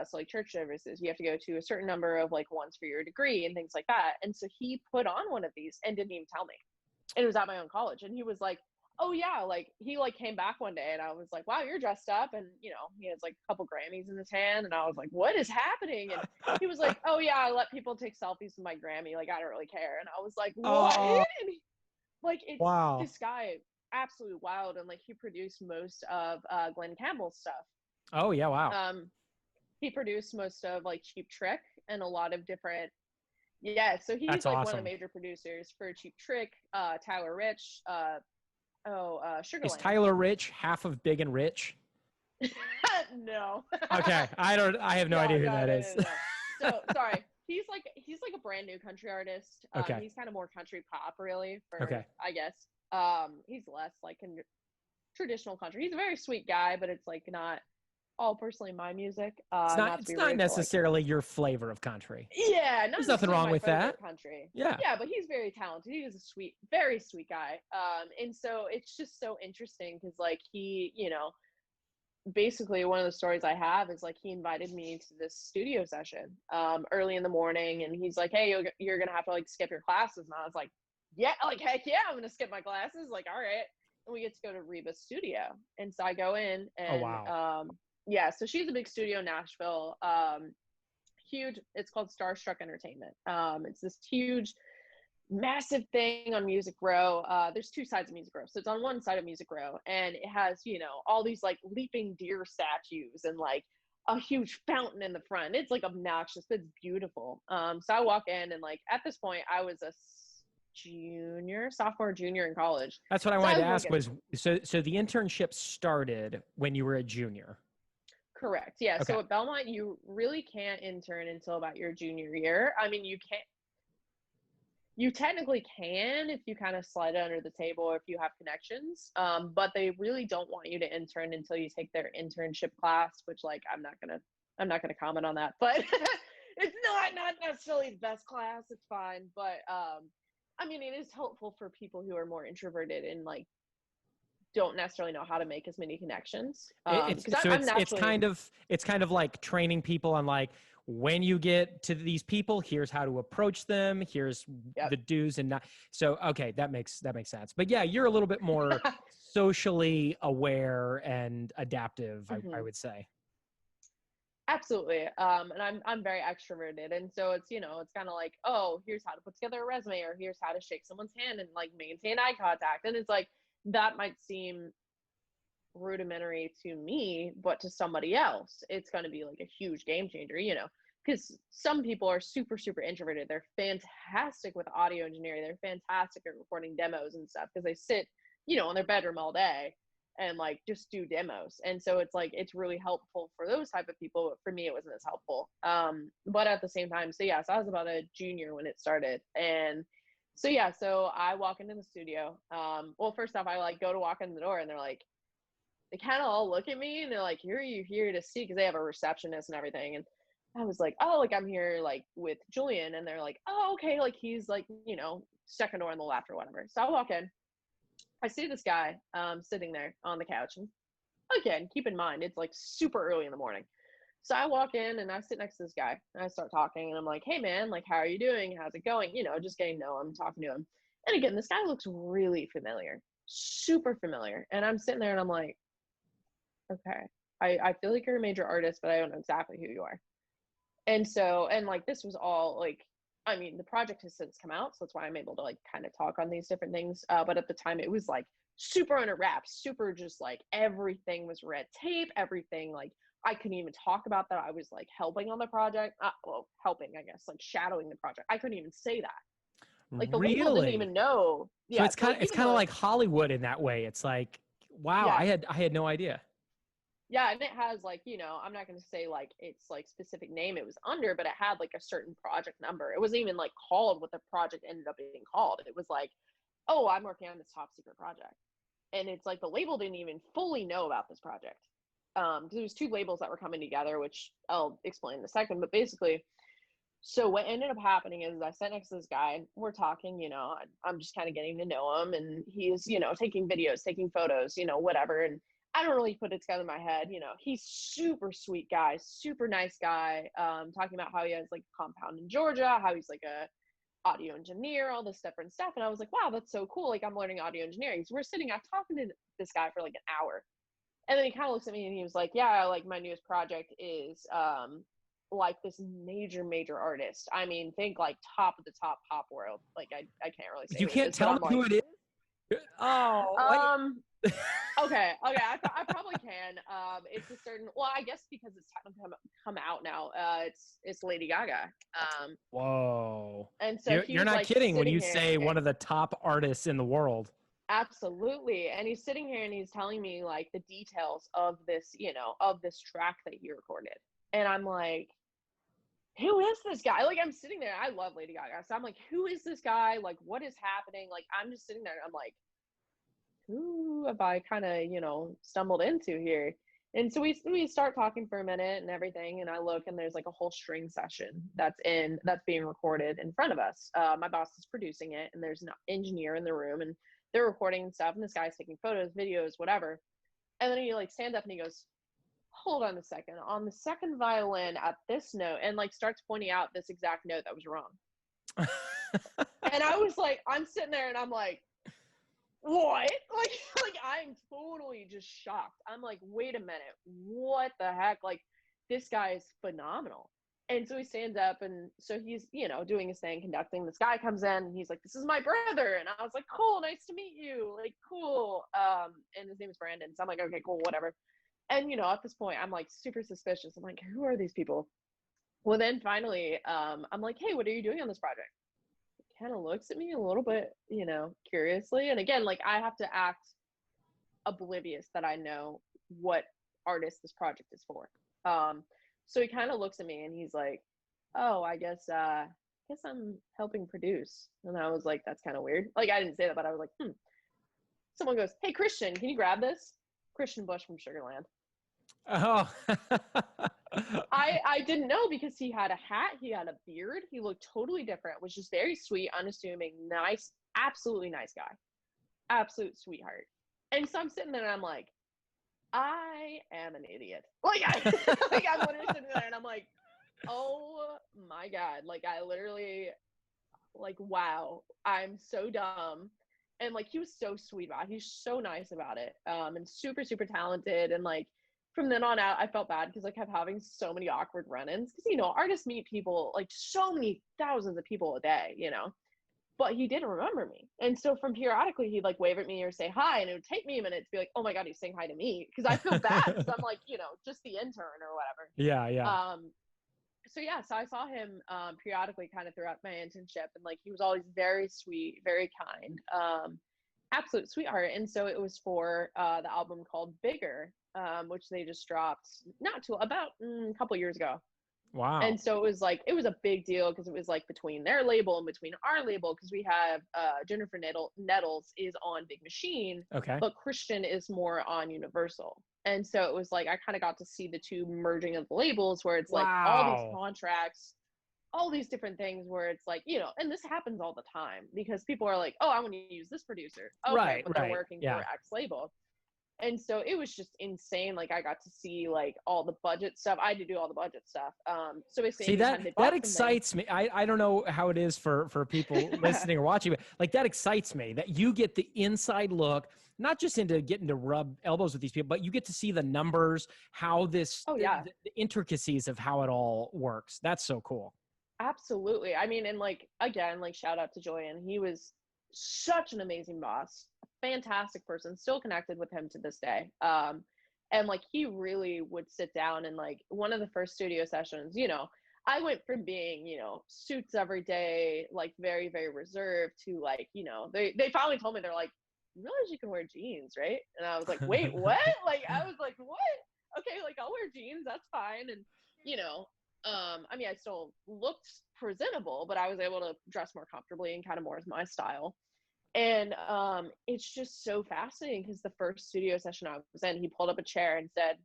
So like church services, you have to go to a certain number of like ones for your degree and things like that. And so he put on one of these and didn't even tell me. And it was at my own college. And he was like, oh yeah, like he like came back one day and I was like, wow, you're dressed up. And you know, he has like a couple Grammys in his hand. And I was like, what is happening? And he was like, oh yeah, I let people take selfies with my Grammy. Like, I don't really care. And I was like, what? Oh, And he, like, it's wow. this guy, absolutely wild. And like, he produced most of Glenn Campbell's stuff. Oh yeah, wow. He produced most of like Cheap Trick and a lot of different, yeah. So he's That's like awesome. one of the major producers for Cheap Trick, Tyler Rich, Sugarland. Is Tyler Rich half of Big and Rich? No. Okay, I have no idea who that is. No. So sorry, he's like a brand new country artist. Okay. He's kind of more country pop, really. Okay. I guess. He's less like in traditional country. He's a very sweet guy, but it's like not all personally my music. It's not necessarily your flavor of country. Yeah, there's nothing wrong with that. Country. Yeah, but he's very talented. He is a sweet, very sweet guy. And so it's just so interesting because like he, you know, basically one of the stories I have is like he invited me to this studio session early in the morning, and he's like, hey, you're gonna have to like skip your classes. And I was like, yeah, like heck yeah, I'm gonna skip my classes. Like, all right. And we get to go to Reba's studio, and so I go in, and oh wow. yeah, so she's a big studio in Nashville. Huge. It's called Starstruck Entertainment. It's this huge, massive thing on Music Row. There's two sides of Music Row. So it's on one side of Music Row, and it has, you know, all these like leaping deer statues and like a huge fountain in the front. It's like obnoxious, but it's beautiful. So I walk in, and like at this point, I was a sophomore, junior in college. That's what I wanted to ask was, so the internship started when you were a junior? Correct. Yeah. Okay. So at Belmont, you really can't intern until about your junior year. I mean, you technically can if you kind of slide it under the table or if you have connections. But they really don't want you to intern until you take their internship class, which like, I'm not going to comment on that, but it's not necessarily the best class. It's fine. But, I mean, it is helpful for people who are more introverted and like don't necessarily know how to make as many connections. It's kind of like training people on like, when you get to these people, here's how to approach them. Here's the do's and not. So, okay, that makes sense. But yeah, you're a little bit more socially aware and adaptive, Mm-hmm. I would say. Absolutely. And I'm very extroverted. And so it's, you know, it's kind of like, oh, here's how to put together a resume, or here's how to shake someone's hand and like maintain eye contact. And it's like, that might seem rudimentary to me, but to somebody else, it's going to be like a huge game changer, you know, because some people are super, super introverted. They're fantastic with audio engineering. They're fantastic at recording demos and stuff because they sit, you know, in their bedroom all day and like just do demos. And so it's like, it's really helpful for those type of people. But for me, it wasn't as helpful. But at the same time, so yeah, so I was about a junior when it started. And so yeah, so I walk into the studio. Well, first off, I like go to walk in the door, and they're like, they kind of all look at me, and they're like, "Who are you here to see?" Because they have a receptionist and everything. And I was like, "Oh, like I'm here like with Julian," and they're like, "Oh, okay, like he's like, you know, second door on the left or whatever." So I walk in, I see this guy sitting there on the couch, and again, keep in mind it's like super early in the morning. So I walk in and I sit next to this guy and I start talking, and I'm like, hey man, like, how are you doing? How's it going? You know, just getting to know him, talking to him. And again, this guy looks really familiar, super familiar. And I'm sitting there and I'm like, okay, I feel like you're a major artist, but I don't know exactly who you are. And so, and like, this was all like, I mean, the project has since come out, so that's why I'm able to like kind of talk on these different things. But at the time it was like super under wraps, super just like everything was red tape, everything like, I couldn't even talk about that. I was like helping on the project. Helping, I guess, like shadowing the project. I couldn't even say that. Like the label didn't even know. Yeah, so it's kind of like Hollywood in that way. It's like, wow, yeah. I had no idea. Yeah, and it has like, you know, I'm not going to say like it's like specific name it was under, but it had like a certain project number. It wasn't even like called what the project ended up being called. It was like, oh, I'm working on this top secret project. And it's like the label didn't even fully know about this project. Because there was two labels that were coming together, which I'll explain in a second. But basically, so what ended up happening is I sat next to this guy, and we're talking, you know, I'm just kind of getting to know him, and he's, you know, taking videos, taking photos, you know, whatever. And I don't really put it together in my head. You know, he's super sweet guy, super nice guy, talking about how he has like a compound in Georgia, how he's like a audio engineer, all this different stuff. And I was like, wow, that's so cool. Like, I'm learning audio engineering. So we're sitting, I'm talking to this guy for like an hour. And then he kind of looks at me and he was like, yeah, like my newest project is like this major artist. I mean, think like top of the top pop world. Like I can't really say you can't tell me who it is. Oh, okay, I probably can. It's a certain, well, I guess because it's technically come out now. It's Lady Gaga. Whoa. And so you're not like kidding when you say one of the top artists in the world. Absolutely. And he's sitting here and he's telling me like the details of this, you know, of this track that he recorded. And I'm like, who is this guy? Like, I'm sitting there, I love Lady Gaga. So I'm like, who is this guy? Like, what is happening? Like, I'm just sitting there and I'm like, who have I kind of, you know, stumbled into here? And so we start talking for a minute and everything, and I look and there's like a whole string session that's being recorded in front of us. My boss is producing it, and there's an engineer in the room, and they're recording and stuff, and this guy's taking photos, videos, whatever. And then he like stands up and he goes, hold on a second, on the second violin at this note, and like starts pointing out this exact note that was wrong. And I was like, I'm sitting there and I'm like, what? Like I'm totally just shocked. I'm like, wait a minute, what the heck? Like, this guy is phenomenal. And so he stands up, and so he's, you know, doing his thing, conducting. This guy comes in and he's like, this is my brother. And I was like, cool, nice to meet you. Like, cool. And his name is Brandon. So I'm like, okay, cool, whatever. And, you know, at this point, I'm like super suspicious. I'm like, who are these people? Well, then finally, I'm like, hey, what are you doing on this project? Kind of looks at me a little bit, you know, curiously. And again, like, I have to act oblivious that I know what artist this project is for. So he kind of looks at me and he's like, oh, I guess I'm helping produce. And I was like, that's kind of weird. Like, I didn't say that, but I was like, Someone goes, hey, Christian, can you grab this? Christian Bush from Sugarland. Oh. I didn't know, because he had a hat, he had a beard, he looked totally different, was just very sweet, unassuming, nice, absolutely nice guy, absolute sweetheart. And so I'm sitting there and I'm like, I am an idiot. Like, I'm literally sitting there and I'm like, oh my God, like, I literally, like, wow, I'm so dumb. And like, he was so sweet about it, he's so nice about it, and super talented. And like, from then on out, I felt bad because I kept having so many awkward run-ins, because, you know, artists meet people, like, so many thousands of people a day, you know, but he didn't remember me. And so from periodically, he'd like wave at me or say hi, and it would take me a minute to be like, oh my God, he's saying hi to me, because I feel bad, because I'm like, you know, just the intern or whatever. Yeah. So I saw him periodically kind of throughout my internship, and like, he was always very sweet, very kind, absolute sweetheart. And so it was for the album called Bigger, which they just dropped about a couple years ago. Wow. And so it was a big deal, because it was like between their label and between our label, because we have Jennifer Nettles is on Big Machine, okay, but Christian is more on Universal. And so it was like, I kind of got to see the two merging of the labels, where it's like all these contracts, all these different things, where it's like, you know, and this happens all the time, because people are like, oh, I want to use this producer. Okay, right, but they're working for X label. And so it was just insane. Like, I got to see like all the budget stuff. I had to do all the budget stuff. So basically, see, that excites me. I don't know how it is for people listening or watching, but like, that excites me that you get the inside look, not just into getting to rub elbows with these people, but you get to see the numbers, how this, the intricacies of how it all works. That's so cool. Absolutely. I mean, and like, again, like, shout out to Julian. He was such an amazing boss, fantastic person, still connected with him to this day. And like, he really would sit down, and like, one of the first studio sessions, you know, I went from being, you know, suits every day, like very reserved, to like, you know, they finally told me, they're like, you realize you can wear jeans, right? And I was like, wait, what? Like, I was like, what? Okay, like, I'll wear jeans, that's fine. And, you know, I mean, I still looked presentable, but I was able to dress more comfortably and kind of more as my style. And it's just so fascinating, because the first studio session I was in, he pulled up a chair and said,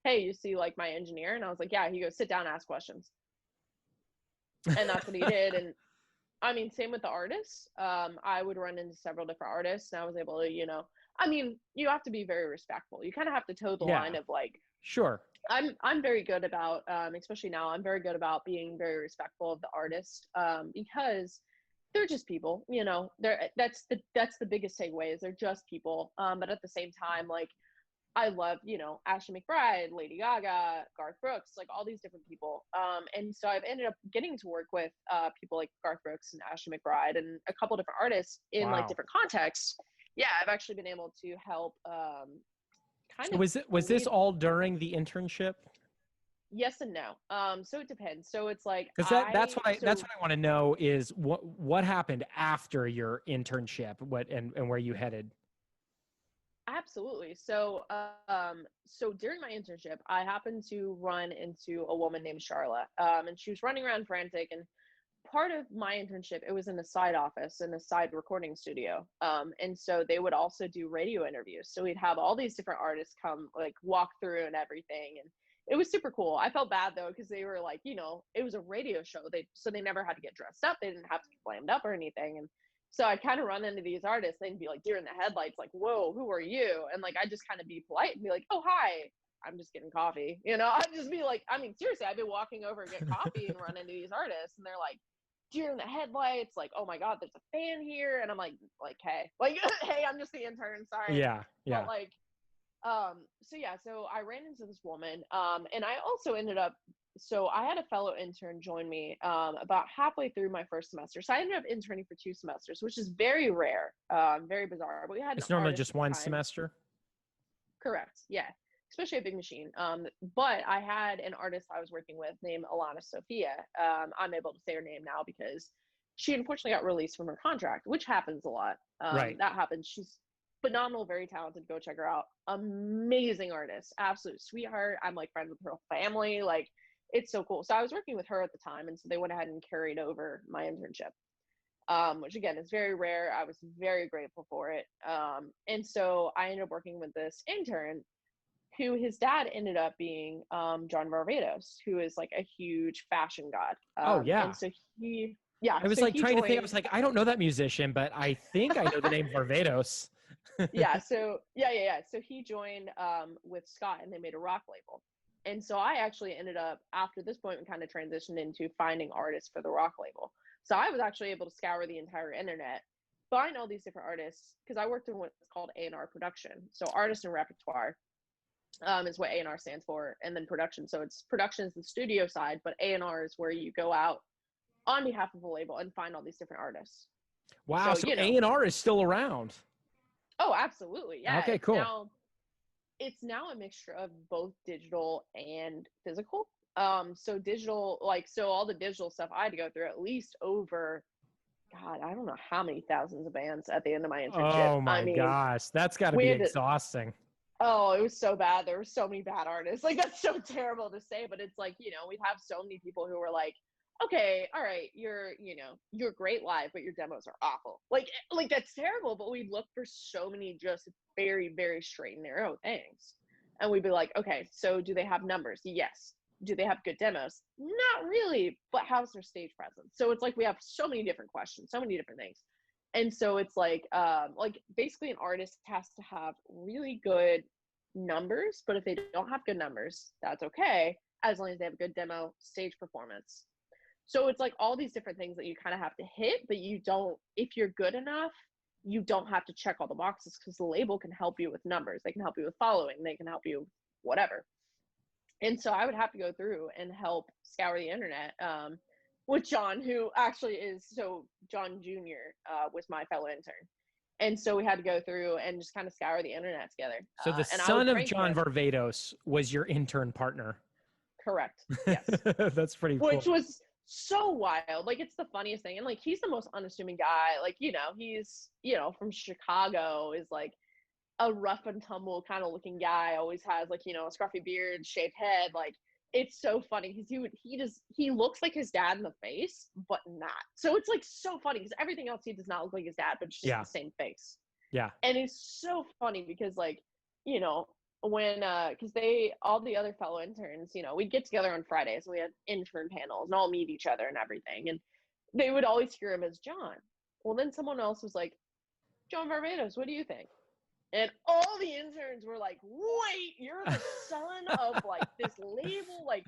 hey, you see like my engineer? And I was like, yeah. He goes, sit down, ask questions. And that's what he did. And I mean, same with the artists. I would run into several different artists, and I was able to, you know, I mean, you have to be very respectful. You kind of have to toe the line of like, sure. I'm very good about, especially now, I'm very good about being very respectful of the artist, because they're just people, you know, that's the biggest takeaway is they're just people. But at the same time, like, I love, you know, Ashley McBryde, Lady Gaga, Garth Brooks, like all these different people. And so I've ended up getting to work with people like Garth Brooks and Ashley McBryde and a couple different artists in like different contexts. Yeah, I've actually been able to help kind of. Was this all during the internship? Yes and no. So it depends. So it's like, because that's what I want to know is what happened after your internship, and where you headed. Absolutely. So, so during my internship, I happened to run into a woman named Charlotte, and she was running around frantic. And part of my internship, it was in a side office in a side recording studio. And so they would also do radio interviews. So we'd have all these different artists come, like, walk through and everything. And it was super cool. I felt bad though, because they were like, you know, it was a radio show. So they never had to get dressed up. They didn't have to get glammed up or anything. And so I'd kind of run into these artists. They'd be like deer in the headlights, like, whoa, who are you? And like, I'd just kind of be polite and be like, oh, hi, I'm just getting coffee. You know, I'd just be like, I mean, seriously, I'd be walking over and get coffee and run into these artists. And they're like, deer in the headlights, like, oh my God, there's a fan here. And I'm like, hey, like, hey, I'm just the intern. Sorry. Yeah. But like, so I ran into this woman, and I also ended up, so I had a fellow intern join me, about halfway through my first semester. So I ended up interning for 2 semesters, which is very rare, very bizarre, but we had, it's normally just one semester. Correct. Yeah. Especially a big machine. But I had an artist I was working with named Alana Sophia. I'm able to say her name now because she unfortunately got released from her contract, which happens a lot. Right. That happens. She's phenomenal, very talented. Go check her out. Amazing artist, absolute sweetheart. I'm like friends with her family. Like, it's so cool. So I was working with her at the time, and so they went ahead and carried over my internship, which again is very rare. I was very grateful for it. And so I ended up working with this intern who his dad ended up being John Varvatos, who is like a huge fashion god. Oh yeah. And so I was like trying to think. I was like, I don't know that musician, but I think I know the name Varvatos. So he joined with Scott, and they made a rock label. And so I actually ended up, after this point, kind of transitioned into finding artists for the rock label. So I was actually able to scour the entire internet, find all these different artists, because I worked in what's called A&R production. So artist and repertoire is what A&R stands for, and then production. So it's production is the studio side, but A&R is where you go out on behalf of a label and find all these different artists. Wow, so A&R is still around. Oh, absolutely. Yeah. Okay, cool. It's now a mixture of both digital and physical. So digital, like, so all the digital stuff I had to go through at least over, God, I don't know how many thousands of bands at the end of my internship. Oh my gosh, that's got to be exhausting. Oh, it was so bad. There were so many bad artists. Like, that's so terrible to say, but it's like, you know, we'd have so many people who were like, okay, all right, you're great live, but your demos are awful. Like that's terrible. But we'd look for so many just very, very straight and narrow things. And we'd be like, okay, so do they have numbers? Yes. Do they have good demos? Not really, but how's their stage presence? So it's like, we have so many different questions, so many different things. And so it's like basically an artist has to have really good numbers, but if they don't have good numbers, that's okay, as long as they have a good demo, stage performance. So it's like all these different things that you kind of have to hit, but you don't, if you're good enough, you don't have to check all the boxes, because the label can help you with numbers. They can help you with following. They can help you whatever. And so I would have to go through and help scour the internet with John, who actually is, so John Jr. Was my fellow intern. And so we had to go through and just kind of scour the internet together. So the son of John Varvatos was your intern partner. Correct. Yes. That's pretty cool. Which was so wild. Like, it's the funniest thing. And like, he's the most unassuming guy. Like, you know, he's, you know, from Chicago, is like a rough and tumble kind of looking guy, always has like, you know, a scruffy beard, shaved head. Like, it's so funny because he looks like his dad in the face, but not. So it's like so funny because everything else he does not look like his dad, but it's just the same face. Yeah. And it's so funny because, like, you know, when because all the other fellow interns, you know, we'd get together on Fridays and we had intern panels and all meet each other and everything, and they would always hear him as John. Well, then someone else was like, John Varvatos, what do you think? And all the interns were like, wait, you're the son of like this label, like